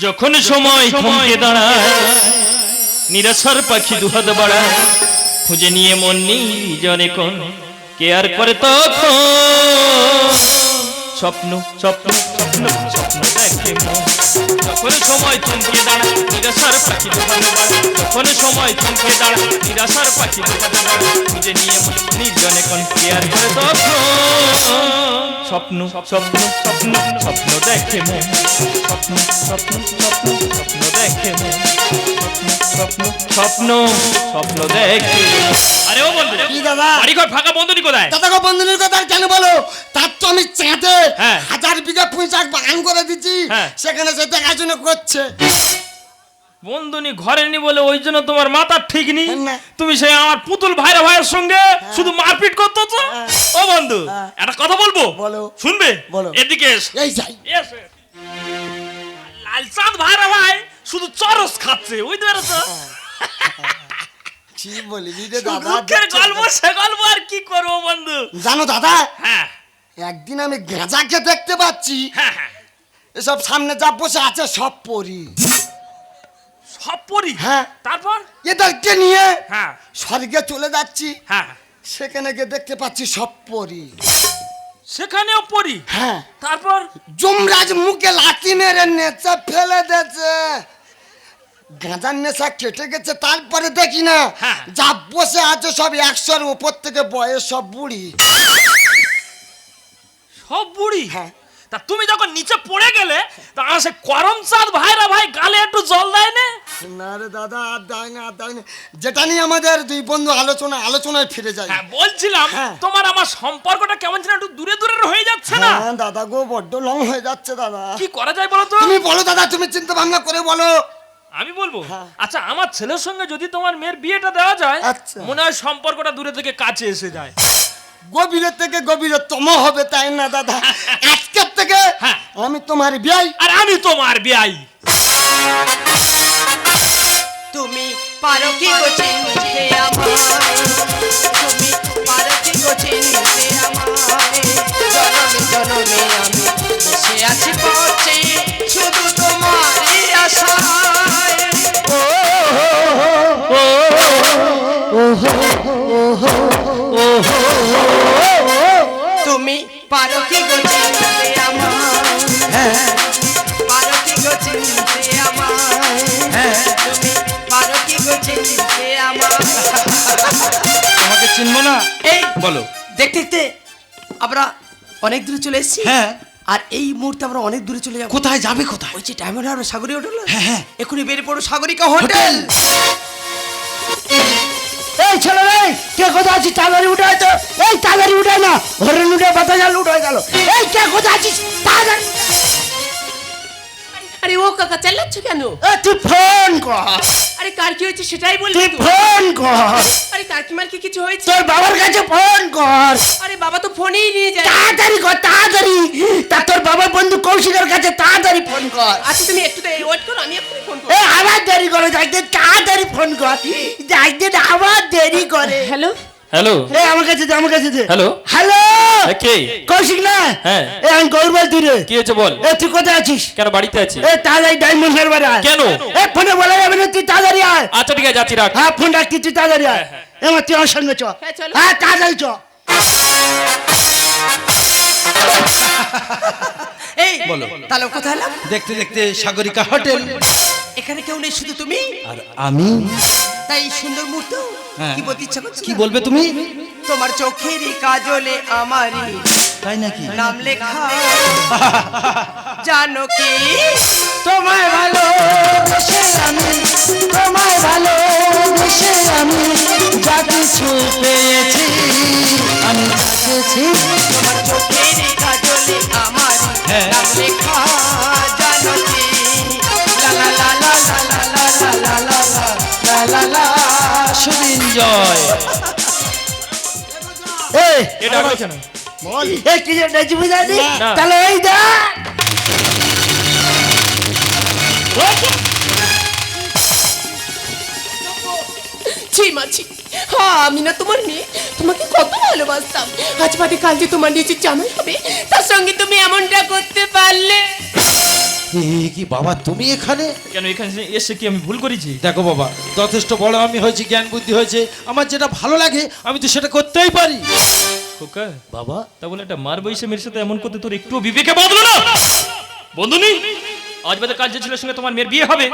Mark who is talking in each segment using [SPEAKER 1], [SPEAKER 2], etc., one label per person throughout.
[SPEAKER 1] যখন সময় থমকে দাঁড়ায় নিরাশার পাখি দুহাত বাড়ায় খুঁজে নিয়ে মন নির্জনে কোন কেয়ার করে তখন স্বপ্ন স্বপ্ন স্বপ্ন স্বপ্ন দেখে মন যখন সময় থমকে দাঁড়ায় নিরাশার পাখি দুহাত বাড়ায় যখন সময় থমকে দাঁড়ায় নিরাশার পাখি দুহাত বাড়ায় খুঁজে নিয়ে মন নির্জনে কোন কেয়ার করে তখন স্বপ্ন স্বপ্ন স্বপ্ন স্বপ্ন দেখে মন স্বপ্ন স্বপ্ন স্বপ্ন স্বপ্ন দেখে মন স্বপ্ন স্বপ্ন স্বপ্ন দেখে। আরে ও বন্ধু
[SPEAKER 2] কি দাদা
[SPEAKER 1] বাড়িঘর ফাঁকা বন্ধুনি কোথায়?
[SPEAKER 2] দাদা গো বন্ধুনির কথা কেন বলো? তার তো আমি চাঁদে 1000 বিঘা পুঁইশাক বাগান করে দিচ্ছি, সেখানে সে দেখাশোনা করছে।
[SPEAKER 1] বন্ধুনি ঘরে নি বলে ওই জন্য তোমার মাথা ঠিক নি।
[SPEAKER 2] না।
[SPEAKER 1] তুমি সেই আমার পুতুল ভাইরা ভাইয়ের সঙ্গে শুধু মারপিট করতেছো। ও বন্ধু একটা কথা বলবো,
[SPEAKER 2] বলো।
[SPEAKER 1] শুনবে?
[SPEAKER 2] বলো।
[SPEAKER 1] এদিকে এসো।
[SPEAKER 2] এই যাই
[SPEAKER 1] এসো। লালচাঁদ ভাইরা ভাই শুধু চরস খাচ্ছে, বুঝতে পেরেছো?
[SPEAKER 2] কি বলি রে দাদা,
[SPEAKER 1] দুঃখের গল্প সে গল্প আর কি করবো বন্ধু।
[SPEAKER 2] জানো দাদা
[SPEAKER 1] হ্যাঁ
[SPEAKER 2] একদিন আমি গাঁজাকে দেখতে পাচ্ছি,
[SPEAKER 1] হ্যাঁ হ্যাঁ
[SPEAKER 2] এসব সামনে যা বসে আছে সব পরি।
[SPEAKER 1] সব পরি?
[SPEAKER 2] হ্যাঁ।
[SPEAKER 1] তারপর?
[SPEAKER 2] এদেরকে নিয়ে
[SPEAKER 1] হ্যাঁ
[SPEAKER 2] স্বর্গে চলে যাচ্ছি,
[SPEAKER 1] হ্যাঁ
[SPEAKER 2] সেখানে গিয়ে দেখতে পাচ্ছি সব পরি।
[SPEAKER 1] সেখানেও পরি?
[SPEAKER 2] হ্যাঁ।
[SPEAKER 1] তারপর?
[SPEAKER 2] যমরাজ মুখে লাথি মেরে নেচে ফেলে দিয়েছে, গাঁজার নেশা কেটে গেছে। তারপরে দেখি না
[SPEAKER 1] হ্যাঁ।
[SPEAKER 2] যা বসে আছে সব 100-র উপর থেকে বয়স, সব বুড়ি।
[SPEAKER 1] সব বুড়ি?
[SPEAKER 2] হ্যাঁ।
[SPEAKER 1] তা তুমি যখন নিচে পড়ে গেলে তা সে করমচাঁদ ভাইরা ভাই গালে একটু জল দেয় না?
[SPEAKER 2] না রে দাদা, আর দেয় না, আর দেয় না। যেটা নিয়ে আমাদের দুই বন্ধু আলোচনায় ফিরে যায়।
[SPEAKER 1] হ্যাঁ বলছিলাম
[SPEAKER 2] হ্যাঁ।
[SPEAKER 1] তোমার আমার সম্পর্কটা কেমন যেন একটু দূরে দূরে হয়ে যাচ্ছে না?
[SPEAKER 2] হ্যাঁ দাদা গো, বড্ড লং হয়ে যাচ্ছে দাদা।
[SPEAKER 1] কি করা যায় বলো তো?
[SPEAKER 2] তুমি বলো দাদা, তুমি চিন্তা ভাবনা করে বলো।
[SPEAKER 1] আমি বলবো?
[SPEAKER 2] হ্যাঁ।
[SPEAKER 1] আচ্ছা আমার ছেলের সঙ্গে যদি তোমার মেয়ের বিয়েটা দেওয়া যায়,
[SPEAKER 2] আচ্ছা।
[SPEAKER 1] মনে হয় সম্পর্কটা দূরে থেকে কাছে এসে যায়।
[SPEAKER 2] গভীরের থেকে গভীরতম হবে, তাই না দাদা? আজকের থেকে
[SPEAKER 1] হ্যাঁ।
[SPEAKER 2] আমি তোমার বিয়াই
[SPEAKER 1] আর আমি তোমার বিয়াই।
[SPEAKER 3] তুমি পারো কি গো চিনতে আমায়, তুমি পারো কি গো চিনতে আমায়, জনমে জনমে আমি বসে আছি পথে শুধু তোমারই আশায়। তুমি পারো কি গো চিনতে আমায়, পারো কি গো চিনতে আমায়, তুমি পারো কি গো চিনতে আমায়।
[SPEAKER 4] তোমাকে চিনবো না?
[SPEAKER 3] এই
[SPEAKER 4] বলো।
[SPEAKER 3] দেখতে দেখতে আমরা অনেক দূরে চলে এসেছি।
[SPEAKER 4] হ্যাঁ।
[SPEAKER 3] আর এই মুহূর্তে আমরা অনেক দূরে চলে যাবো।
[SPEAKER 4] কোথায় যাবে? কোথায়?
[SPEAKER 3] ওই যে ডায়মন্ড হারবার সাগরিকা হোটেল।
[SPEAKER 4] হ্যাঁ, হ্যাঁ।
[SPEAKER 3] এখনই বেরিয়ে পড়ো সাগরিকা হোটেল।
[SPEAKER 2] এই ছেলে রে, কে কোথায় আছিস? তাড়াতাড়ি উঠায় তো। এই তাড়াতাড়ি উঠায় না, হরেন উঠে বাতা জাল উঠায় গেল। এই কে কোথায় আছিস? তাড়াতাড়ি।
[SPEAKER 5] আরে ও কাকা চালাচ্ছ কেন?
[SPEAKER 2] তুই ফোন কর,
[SPEAKER 5] আরে কার কি হয়েছে সেটাই বলবি
[SPEAKER 2] তুই
[SPEAKER 5] তো।
[SPEAKER 2] ফোন কর,
[SPEAKER 5] আরে কাকিমার কি কিছু হয়েছে?
[SPEAKER 2] তোর বাবার কাছে ফোন কর।
[SPEAKER 5] আরে বাবা তো ফোনেই নিয়ে যায়।
[SPEAKER 2] তাড়াতাড়ি কর, তাড়াতাড়ি। তা তোর বাবার বন্ধু কৌশিকের কাছে তাড়াতাড়ি ফোন কর।
[SPEAKER 5] আচ্ছা তুমি একটু ওয়েট করো, আমি এক্ষুনি ফোন করব।
[SPEAKER 2] এ আবার দেরি করে, যাইতে তাড়াতাড়ি ফোন কর। যাইতে আবার দেরি করে।
[SPEAKER 5] হ্যালো
[SPEAKER 1] হ্যালো
[SPEAKER 2] এ আমার কাছে দে, আমার কাছে দে।
[SPEAKER 1] হ্যালো
[SPEAKER 2] হ্যালো,
[SPEAKER 1] কে?
[SPEAKER 2] কৌশিক না?
[SPEAKER 1] হ্যাঁ।
[SPEAKER 2] এ আমি গৌরবল তুই।
[SPEAKER 1] কি হয়েছে বল?
[SPEAKER 2] এ তুই কোথায় আছিস?
[SPEAKER 1] কেন বাড়িতে আছি?
[SPEAKER 2] এ তাড়াতাড়ি ডায়মন্ড হারবার আয়।
[SPEAKER 1] কেন?
[SPEAKER 2] এ ফোনে বলা যাবে না, তুই তাড়াতাড়ি আয়।
[SPEAKER 1] আচ্ছা ঠিক আছে যাচ্ছি, রাখ।
[SPEAKER 2] হ্যাঁ ফোন রাখছি, তুই তাড়াতাড়ি আয়। এবার তুই আমার সঙ্গে চ।
[SPEAKER 5] হ্যাঁ, চলো।
[SPEAKER 2] হ্যাঁ তাড়াতাড়ি চ।
[SPEAKER 3] এই
[SPEAKER 4] বলো।
[SPEAKER 3] তাহলে কোথায় এলাম?
[SPEAKER 4] দেখতে দেখতে সাগরিকা হোটেল।
[SPEAKER 3] এখানে কেউ নেই, শুধু তুমি।
[SPEAKER 4] আর আমি?
[SPEAKER 3] তাই এই সুন্দর মুহূর্ত
[SPEAKER 4] হ্যাঁ।
[SPEAKER 3] কি বলতে ইচ্ছা করছে?
[SPEAKER 4] কি বলবে তুমি?
[SPEAKER 3] তোমার চোখেরই কাজলে আমারই
[SPEAKER 4] তাই নাকি?
[SPEAKER 3] নাম লেখা, জানো কি?
[SPEAKER 2] তোমায় ভালোবেসে আমি, তোমায় ভালোবেসে আমি যা কিছু পেয়েছি, আমি চাইছি।
[SPEAKER 3] তোমার চোখেরই কাজলে আমারই
[SPEAKER 4] হ্যাঁ।
[SPEAKER 3] নাম লেখা, জানো কি? লা লা লা লা লা লা লা লা লা লা লা লা।
[SPEAKER 4] শুধু এনজয়।
[SPEAKER 2] এই
[SPEAKER 1] এটা আমার কেন?
[SPEAKER 2] এ কি যে নেচি বুঝানি?
[SPEAKER 1] না।
[SPEAKER 2] তাহলে এই দা
[SPEAKER 5] ছি মাছি, হ্যাঁ আমি না তোমার মেয়ে, তোমাকে কত ভালোবাসতাম। আজ বাদে কাল যে তোমার নিজের জামাই হবে, তার সঙ্গে তুমি এমনটা করতে পারলে।
[SPEAKER 4] কি বাবা তুমি এখানে?
[SPEAKER 1] কেন এখানে এসে কি আমি ভুল করেছি?
[SPEAKER 4] দেখো বাবা, যথেষ্ট বড় আমি হয়েছি, জ্ঞান বুদ্ধি হয়েছে, আমার যেটা ভালো লাগে আমি তো সেটা করতেই পারি।
[SPEAKER 1] খোকা
[SPEAKER 4] বাবা
[SPEAKER 1] তা বলে একটা মার বয়সে মেয়ের সাথে এমন করতে তোর একটু বিবেকে বাঁধলো না? বন্ধুনি, আজ বাদে কাল যে ছেলের সঙ্গে তোমার মেয়ের বিয়ে হবে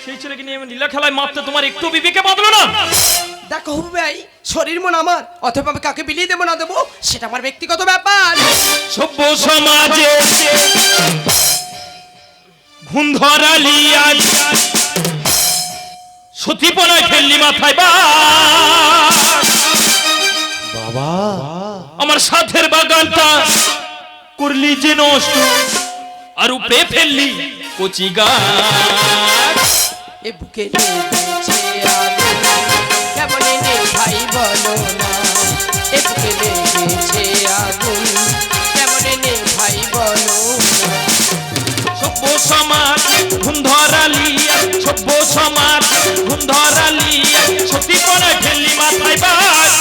[SPEAKER 1] সেই ছেলেকে নিয়ে আমি লীলা খেলায় মারতে তোমার একটু বিবেকে বাঁধলো না?
[SPEAKER 3] দেখো হুবু ভাই, শরীর মন আমার, অথবা আমি কাকে বিলিয়ে দেবো না দেবো সেটা আমার ব্যক্তিগত ব্যাপার।
[SPEAKER 1] সভ্য সমাজে ঘুম ধরালি আজ সতীপনায় ফেললি মাথায় বা
[SPEAKER 4] বাবা
[SPEAKER 1] আমার সাথের বাগানটা করলি যে নষ্ট আর উপরে ফেললি কচি গাছ।
[SPEAKER 3] এ বুকে লেগেছে আগুন, কেমন এনে ভাই বলো না। এ বুকে লেগেছে আগুন, কেমন এনে ভাই বলো না।
[SPEAKER 1] সভ্য সমাজ ঘুম ধরালি সভ্য সমাজ ঘুম ধরালি সতীপনায় ফেললি মাথায় বাস।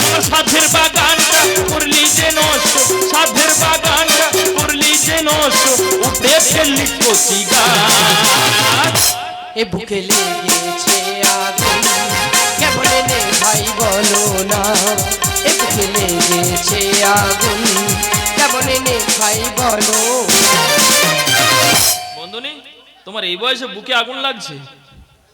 [SPEAKER 1] আমার সাথের বাগানটা করলি যে নষ্ট সাধের বাগানটা করলি যে নষ্ট উপরে ফেললি কচি গাছ।
[SPEAKER 3] এ বুকে লেগেছে আগুন, কেমন এনে ভাই বলো না। এ বুকে লেগেছে আগুন, কেমন এনে ভাই বলো।
[SPEAKER 1] বন্ধুনি, তোমার এই বয়সে বুকে আগুন লাগছে?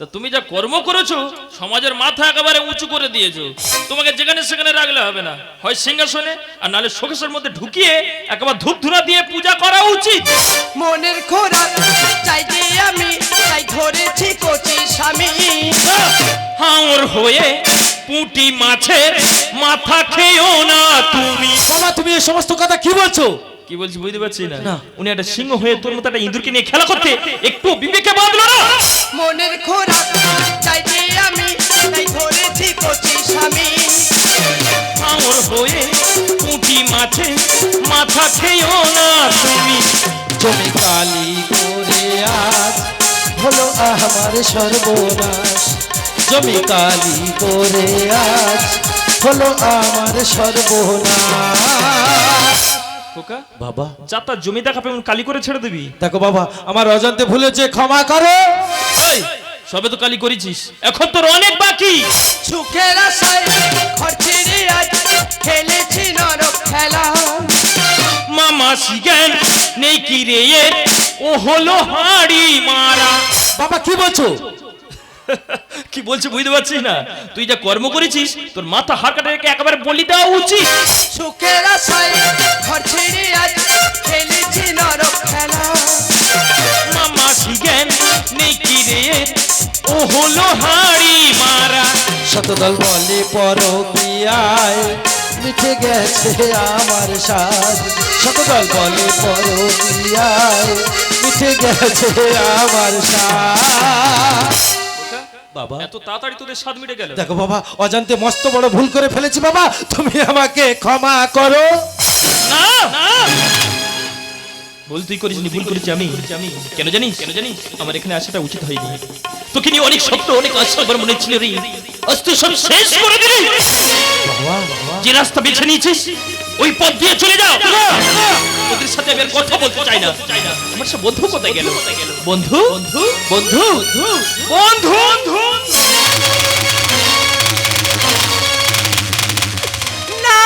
[SPEAKER 1] তা তুমি যা কর্ম করেছো সমাজের মাথা একেবারে উঁচু করে দিয়েছো। তোমাকে যেখানে সেখানে রাখলে হবে না, হয় সিংহাসনে আর নাহলে শোকেসের মধ্যে ঢুকিয়ে একেবারে ধূপ ধুনা দিয়ে পূজা করা উচিত।
[SPEAKER 3] মনের খোরাক চাইতে আমি তাই ধরেছি কচি স্বামী।
[SPEAKER 1] হাওর হয়ে পুঁটি মাছের মাথা খেও না তুমি।
[SPEAKER 4] বাবা তুমি এই সমস্ত কথা কি বলছো?
[SPEAKER 1] কি বলছি বুঝতে পারছি
[SPEAKER 4] না।
[SPEAKER 1] না। উনি একটা সিংহ হয়ে তোর মতো একটা ইঁদুরকে নিয়ে খেলা করতে একটু বিবেকে বাঁধলো না?
[SPEAKER 3] মনের খোরাক চাইতে আমি তাই ধরেছি কচি স্বামী।
[SPEAKER 1] হাওর হয়ে পুঁটি মাছের মাথা খেও না তুমি।
[SPEAKER 4] জমি কালি করে আজ হলো আমার সর্বনাশ। জমি কালি করে আজ হলো আমার সর্বনাশ।
[SPEAKER 1] খোকা
[SPEAKER 4] বাবা
[SPEAKER 1] যা তার জমি দেখা পেয়ে কালি করে ছেড়ে দিবি?
[SPEAKER 4] দেখো বাবা, আমার অজান্তে ভুলেছে, ক্ষমা করো।
[SPEAKER 1] এই, সবে তো কালি করেছিস, এখন তোর অনেক বাকি।
[SPEAKER 3] সুখের আশায় ঘর ছেড়ে আজ খেলেছি নরক খেলা।
[SPEAKER 1] মামা শিজ্ঞান নেই কি রে এর, ও হলো হাড়ি মারা।
[SPEAKER 4] বাবা কি বলছো?
[SPEAKER 1] কি বলছে বুঝতে পারছিস না? তুই যা কর্ম করেছিস তোর মাথা হাড় কাটা রেখে একেবারে বলি দেওয়া উচিত।
[SPEAKER 3] সুখের আশায় ঘর ছেড়ে আজ খেলেছি নরক খেলা।
[SPEAKER 1] মামা শিজ্ঞান নেই কি রে এর, ও হলো হাড়ি মারা।
[SPEAKER 4] শতদল বলে পরকিয়ায় মিঠে গেছে আমার স্বাদ। শতদল বলে পরকিয়ায় মিঠে গেছে আমার স্বাদ। বাবা
[SPEAKER 1] এত তাড়াতাড়ি তোদের স্বাদ মিটে গেল?
[SPEAKER 4] দেখো বাবা, অজান্তে মস্ত বড় ভুল করে ফেলেছি বাবা, তুমি আমাকে ক্ষমা করো।
[SPEAKER 1] না না, ভুল তুই করিস নি, ভুল করেছি আমি। কেন জানিস? আমার এখানে আসাটা উচিত হয়নি। তোকে নিয়ে অনেক স্বপ্ন অনেক আশা আমার মনে ছিল রে, আজ তুই সব শেষ করে দিলি। যে রাস্তা বেছে নিয়েছিস ওই পথ দিয়ে চলে যাও। তোদের সাথে আমি আর কথা বলতে চাই না। আমার সব বন্ধু কোথায় গেল? বন্ধু বন্ধু বন্ধু বন্ধু বন্ধু না,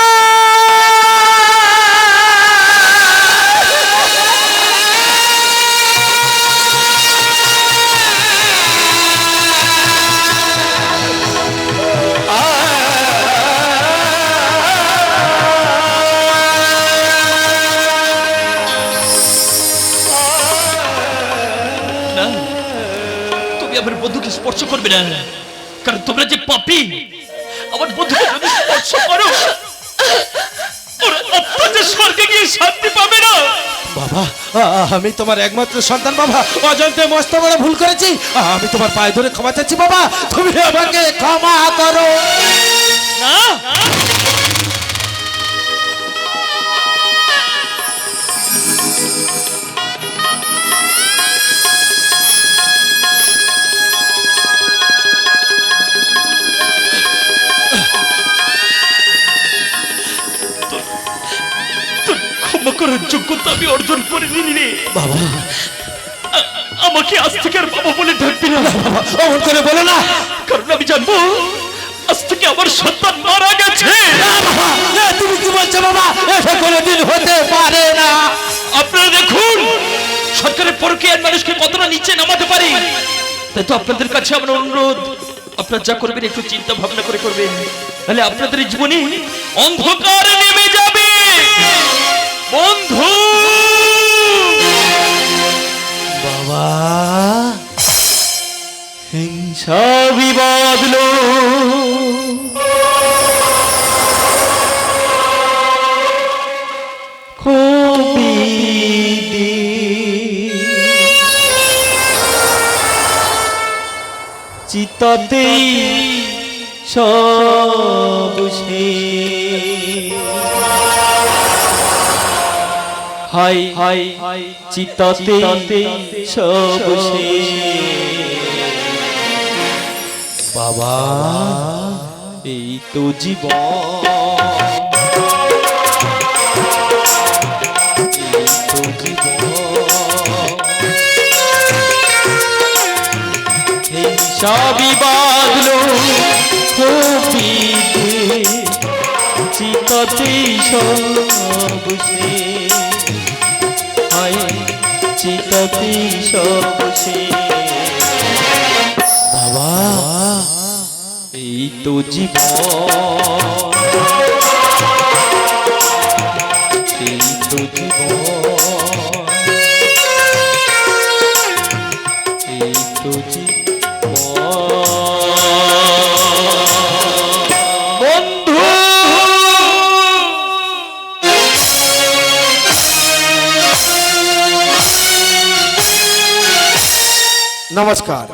[SPEAKER 1] তুমি আমার বন্ধুকে স্পর্শ করবে না, কারণ তোমরা যে পাপী। আমার বন্ধুকে যদি স্পর্শ করো ওর আত্মা যে স্বর্গে গিয়ে শান্তি পাবে না।
[SPEAKER 4] বাবা আমি তোমার একমাত্র সন্তান বাবা, অজান্তে মস্ত বড় ভুল করেছি, আমি তোমার পায়ে ধরে ক্ষমা চাচ্ছি বাবা, তুমি আমাকে ক্ষমা করো।
[SPEAKER 1] না ক্ষমা করার যোগ্যতা আমি অর্জন করে নিলি রে
[SPEAKER 4] বাবা
[SPEAKER 1] আমাকে আজ থেকে আর বাবা বলে ডাকবি না,
[SPEAKER 4] বাবা অমন করে বলো না।
[SPEAKER 1] কারণ আমি জানবো আজ থেকে আমার সন্তান মারা গেছে।
[SPEAKER 4] না বাবা, এ তুমি কি বলছো বাবা? এটা কোনোদিন হতে পারে না।
[SPEAKER 1] আপনারা দেখুন সরকারের পরকীয়ার মানুষকে কতটা নিচে নামাতে পারি। তাই তো আপনাদের কাছে আমার অনুরোধ, আপনারা যা করবেন একটু চিন্তা ভাবনা করে করবেন, তাহলে আপনাদের জীবনে অন্ধকার নেমে যাবে। বন্ধু
[SPEAKER 4] বাবা
[SPEAKER 1] হিংসা বিবাদলো চিতাতেই সব হাই হাই চিতাতে সব
[SPEAKER 4] বাবা
[SPEAKER 1] এই তো জীবন, এই তো জীবন, হিংসা বিবাদলো চিতাতে সব হাই চিতাতে সব
[SPEAKER 4] বাবা
[SPEAKER 1] এই তো জীবন, এই তো জীবন, এই তো জীবন। বন্ধু
[SPEAKER 4] নমস্কার।